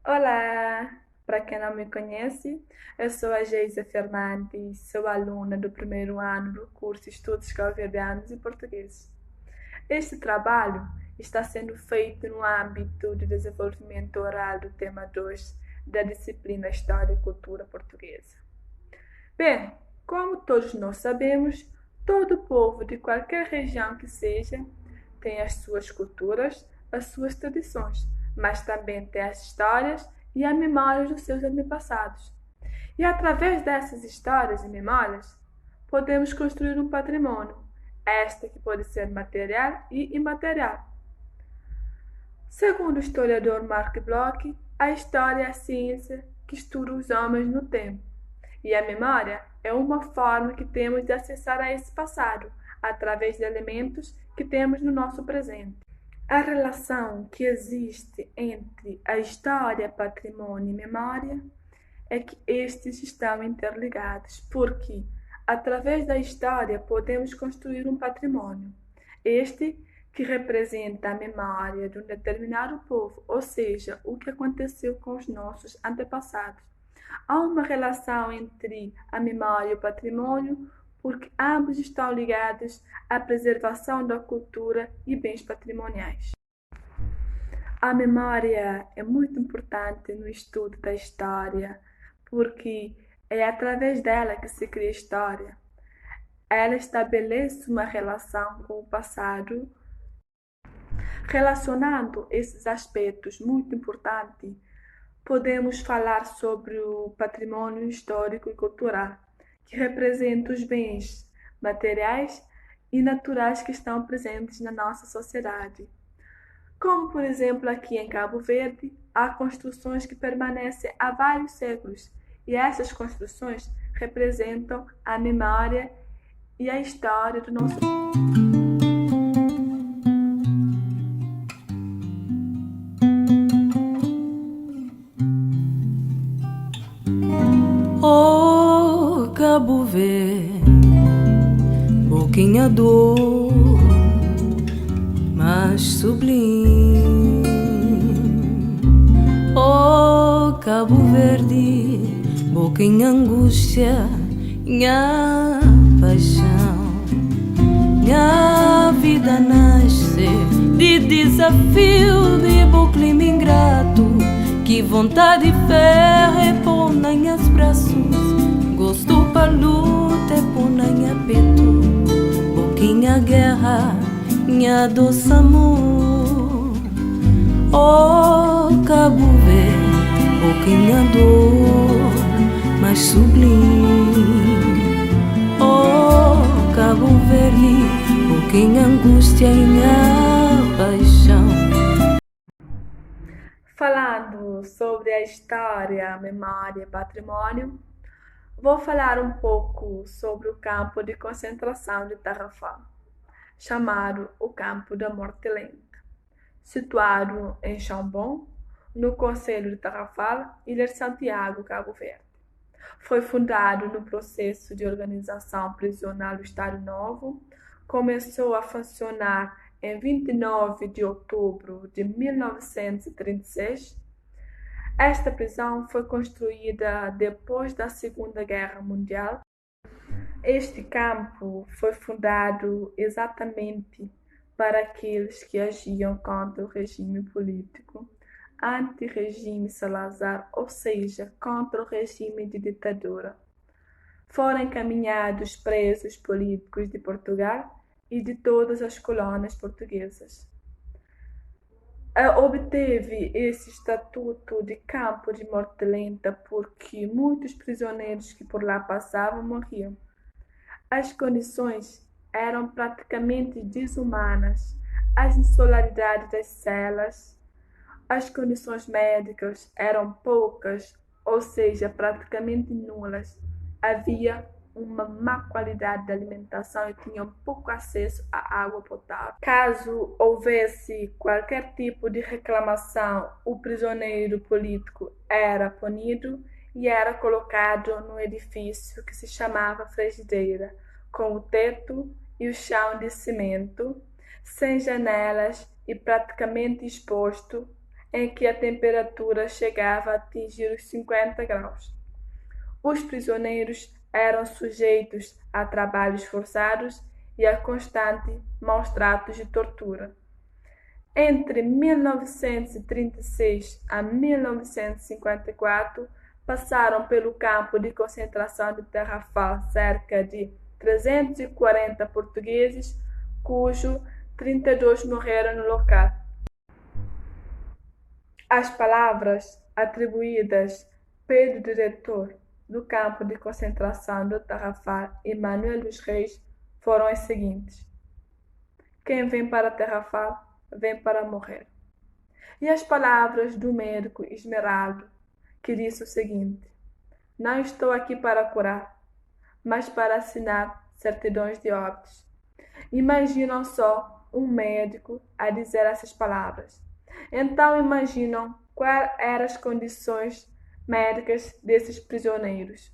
Olá! Para quem não me conhece, eu sou a Geisa Fernandes, sou aluna do primeiro ano do curso Estudos Cabo-Verdianos e Portugueses. Este trabalho está sendo feito no âmbito de desenvolvimento oral do tema 2 da disciplina História e Cultura Portuguesa. Bem, como todos nós sabemos, todo povo de qualquer região que seja tem as suas culturas, as suas tradições, mas também tem as histórias e a memória dos seus antepassados. E através dessas histórias e memórias, podemos construir um patrimônio, esta que pode ser material e imaterial. Segundo o historiador Mark Bloch, a história é a ciência que estuda os homens no tempo. E a memória é uma forma que temos de acessar a esse passado, através de elementos que temos no nosso presente. A relação que existe entre a história, patrimônio e memória é que estes estão interligados, porque através da história podemos construir um patrimônio. Este que representa a memória de um determinado povo, ou seja, o que aconteceu com os nossos antepassados. Há uma relação entre a memória e o patrimônio, porque ambos estão ligados à preservação da cultura e bens patrimoniais. A memória é muito importante no estudo da história, porque é através dela que se cria história. Ela estabelece uma relação com o passado. Relacionando esses aspectos muito importantes, podemos falar sobre o patrimônio histórico e cultural, que representa os bens materiais e naturais que estão presentes na nossa sociedade. Como, por exemplo, aqui em Cabo Verde, há construções que permanecem há vários séculos, e essas construções representam a memória e a história do nosso Oh, Cabo Verde, boquinha dor, mas sublime. Oh, Cabo Verde, boquinha angústia, minha paixão. Minha vida nasce de desafio, de bom clima ingrato. Que vontade e fé repõe nas braços. Gosto para luta é pôr na peito. Pouquinha guerra, minha doce amor. Oh, Cabo Verde, pouquinha dor, mas sublime. Oh, Cabo Verde, pouquinha angústia e minha paixão. Falando sobre a história, memória e patrimônio, vou falar um pouco sobre o campo de concentração de Tarrafal, chamado o Campo da Morte Lenta, situado em Chambon, no concelho de Tarrafal, Ilha de Santiago, Cabo Verde. Foi fundado no processo de organização prisional do Estado Novo, começou a funcionar em 29 de outubro de 1936. Esta prisão foi construída depois da Segunda Guerra Mundial. Este campo foi fundado exatamente para aqueles que agiam contra o regime político, anti-regime Salazar, ou seja, contra o regime de ditadura. Foram encaminhados presos políticos de Portugal e de todas as colônias portuguesas. Obteve esse estatuto de campo de morte lenta porque muitos prisioneiros que por lá passavam morriam. As condições eram praticamente desumanas, as insolaridades das celas, as condições médicas eram poucas, ou seja, praticamente nulas. Havia uma má qualidade de alimentação e tinham pouco acesso à água potável. Caso houvesse qualquer tipo de reclamação, o prisioneiro político era punido e era colocado num edifício que se chamava frigideira, com o teto e o chão de cimento, sem janelas e praticamente exposto. em que a temperatura chegava a atingir os 50 graus. Os prisioneiros eram sujeitos a trabalhos forçados e a constante maus tratos de tortura. Entre 1936 a 1954, passaram pelo campo de concentração de Tarrafal cerca de 340 portugueses, cujos 32 morreram no local. As palavras atribuídas pelo diretor do campo de concentração do Tarrafal, Emmanuel dos Reis, foram as seguintes: quem vem para Tarrafal, vem para morrer. E as palavras do médico Esmeraldo, que disse o seguinte: não estou aqui para curar, mas para assinar certidões de óbitos. Imaginam só um médico a dizer essas palavras. Então imaginam quais eram as condições médicas desses prisioneiros.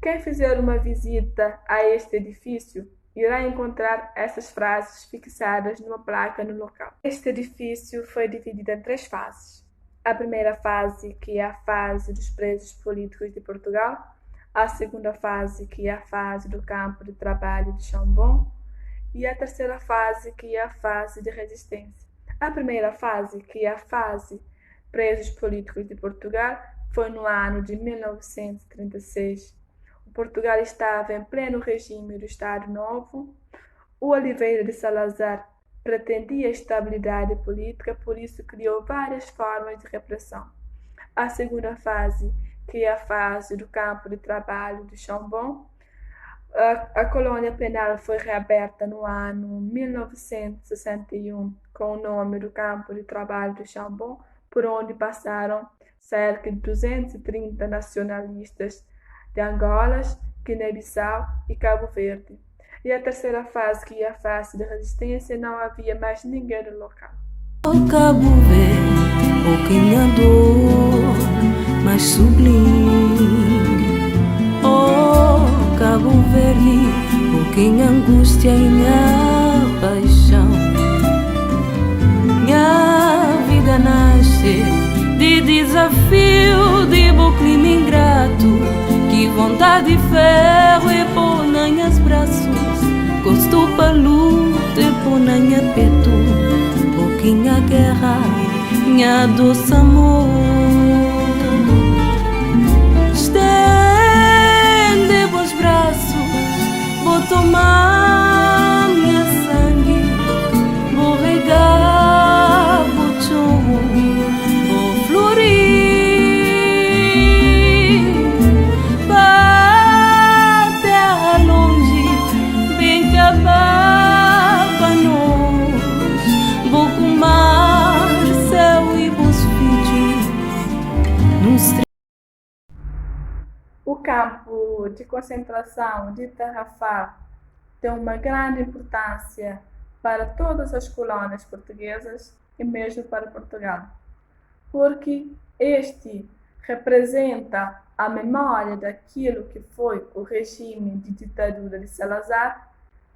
Quem fizer uma visita a este edifício irá encontrar essas frases fixadas numa placa no local. Este edifício foi dividido em 3 fases. A primeira fase, que é a fase dos presos políticos de Portugal, a segunda fase, que é a fase do campo de trabalho de Chambon, e a terceira fase, que é a fase de resistência. A primeira fase, que é a fase presos políticos de Portugal, foi no ano de 1936. O Portugal estava em pleno regime do Estado Novo. O Oliveira de Salazar pretendia estabilidade política, por isso criou várias formas de repressão. A segunda fase, que é a fase do campo de trabalho de Chambon, a colônia penal foi reaberta no ano 1961 com o nome do campo de trabalho de Chambon, por onde passaram cerca de 230 nacionalistas de Angola, Guiné-Bissau e Cabo Verde. E a terceira fase, que é a fase de resistência, não havia mais ninguém no local. O Cabo Verde, pouquinho dor, mais sublime. Oh, Cabo Verde, pouquinho angústia e minha paixão. Minha vida nasce de desafio, de clima ingrato, que vontade de ferro e pôr nas braços. Gosto para luta e pôr na peito, pouquinha guerra, minha doce amor. Estende os braços, vou tomar minha sangue, vou regar, vou chover, vou florir. Para terra longe, bem que ababa nós, vou comar céu e vos pedir num O campo de concentração de Tarrafal tem uma grande importância para todas as colônias portuguesas e mesmo para Portugal, porque este representa a memória daquilo que foi o regime de ditadura de Salazar,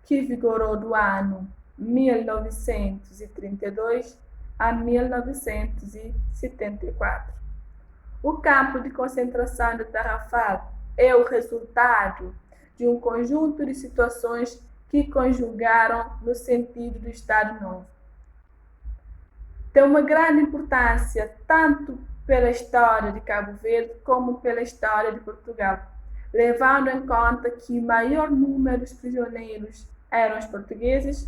que vigorou do ano 1932 a 1974. O campo de concentração de Tarrafal é o resultado de um conjunto de situações que conjugaram no sentido do Estado Novo. Tem uma grande importância tanto pela história de Cabo Verde como pela história de Portugal, levando em conta que o maior número dos prisioneiros eram os portugueses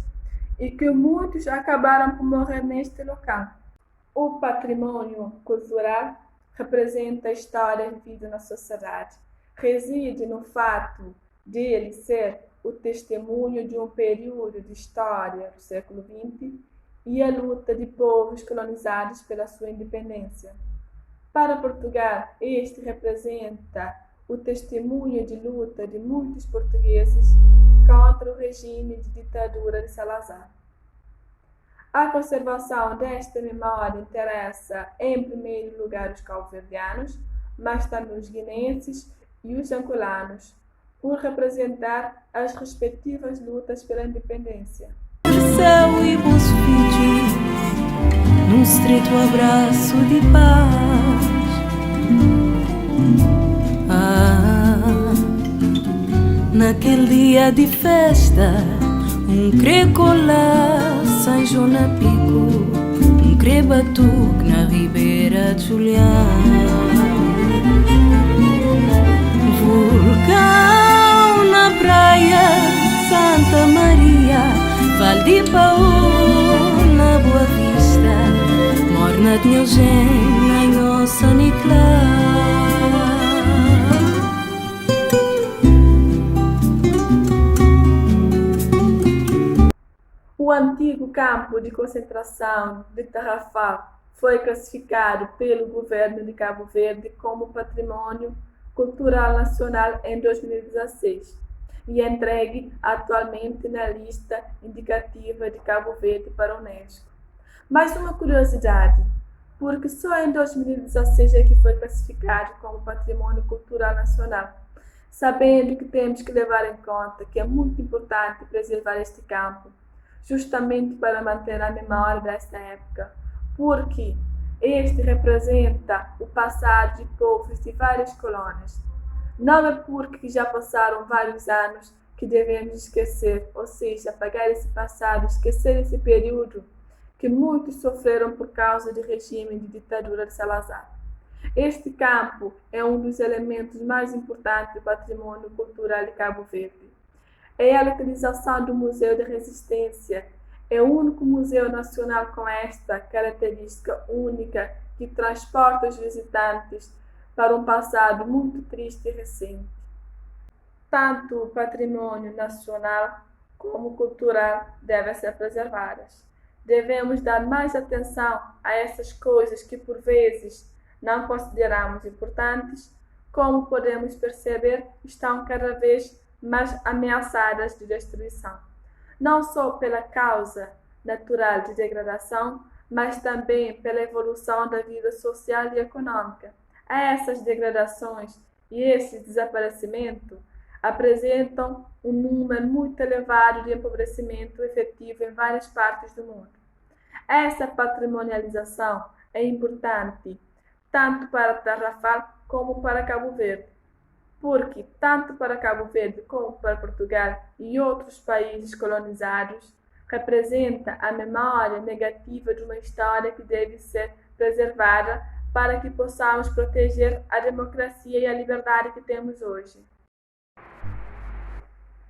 e que muitos acabaram por morrer neste local. O patrimônio cultural representa a história vivida na sociedade. Reside no fato de ele ser o testemunho de um período de história do século XX e a luta de povos colonizados pela sua independência. Para Portugal, este representa o testemunho de luta de muitos portugueses contra o regime de ditadura de Salazar. A conservação desta memória interessa, em primeiro lugar, os cabo-verdianos, mas também os guineenses e os angolanos, por representar as respectivas lutas pela independência. céu e vos pedir num estreito abraço de paz. Naquele dia de festa, crecolá São João na Pico, batuque na Ribeira de Julião. Vulcão na praia Santa Maria, Val de Paú na Boa Vista, Morna de Eugênio na nossa Niclá. O antigo campo de concentração de Tarrafal foi classificado pelo governo de Cabo Verde como Patrimônio Cultural Nacional em 2016 e é entregue atualmente na lista indicativa de Cabo Verde para a Unesco. Mais uma curiosidade, porque só em 2016 é que foi classificado como Patrimônio Cultural Nacional, sabendo que temos que levar em conta que é muito importante preservar este campo, justamente para manter a memória desta época, porque este representa o passado de povos de várias colônias. Não é porque já passaram vários anos que devemos esquecer, ou seja, apagar esse passado, esquecer esse período que muitos sofreram por causa do regime de ditadura de Salazar. Este campo é um dos elementos mais importantes do patrimônio cultural de Cabo Verde. É a localização do Museu da Resistência. É o único museu nacional com esta característica única que transporta os visitantes para um passado muito triste e recente. Tanto o patrimônio nacional como cultural devem ser preservados. Devemos dar mais atenção a essas coisas que por vezes não consideramos importantes, como podemos perceber, estão cada vez mais ameaçadas de destruição, não só pela causa natural de degradação, mas também pela evolução da vida social e econômica. Essas degradações e esse desaparecimento apresentam um número muito elevado de empobrecimento efetivo em várias partes do mundo. Essa patrimonialização é importante tanto para Tarrafal como para Cabo Verde, porque tanto para Cabo Verde como para Portugal e outros países colonizados representa a memória negativa de uma história que deve ser preservada para que possamos proteger a democracia e a liberdade que temos hoje.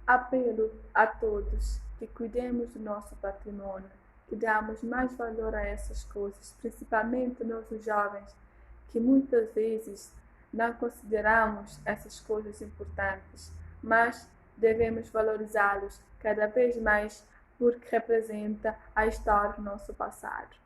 Apelo a todos que cuidemos do nosso patrimônio, que damos mais valor a essas coisas, principalmente nós os jovens, que muitas vezes não consideramos essas coisas importantes, mas devemos valorizá-los cada vez mais porque representa a história do nosso passado.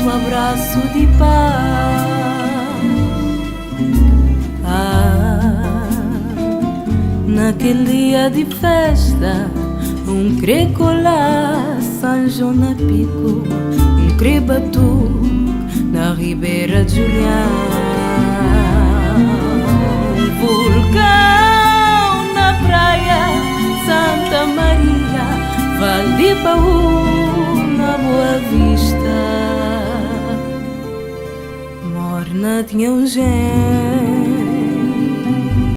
Um abraço de paz. Naquele dia de festa, crecolá São João na Pico, batuque na Ribeira de Julião. Vulcão na praia Santa Maria, Val de Paú na Boa Vista, Morna de Eugênio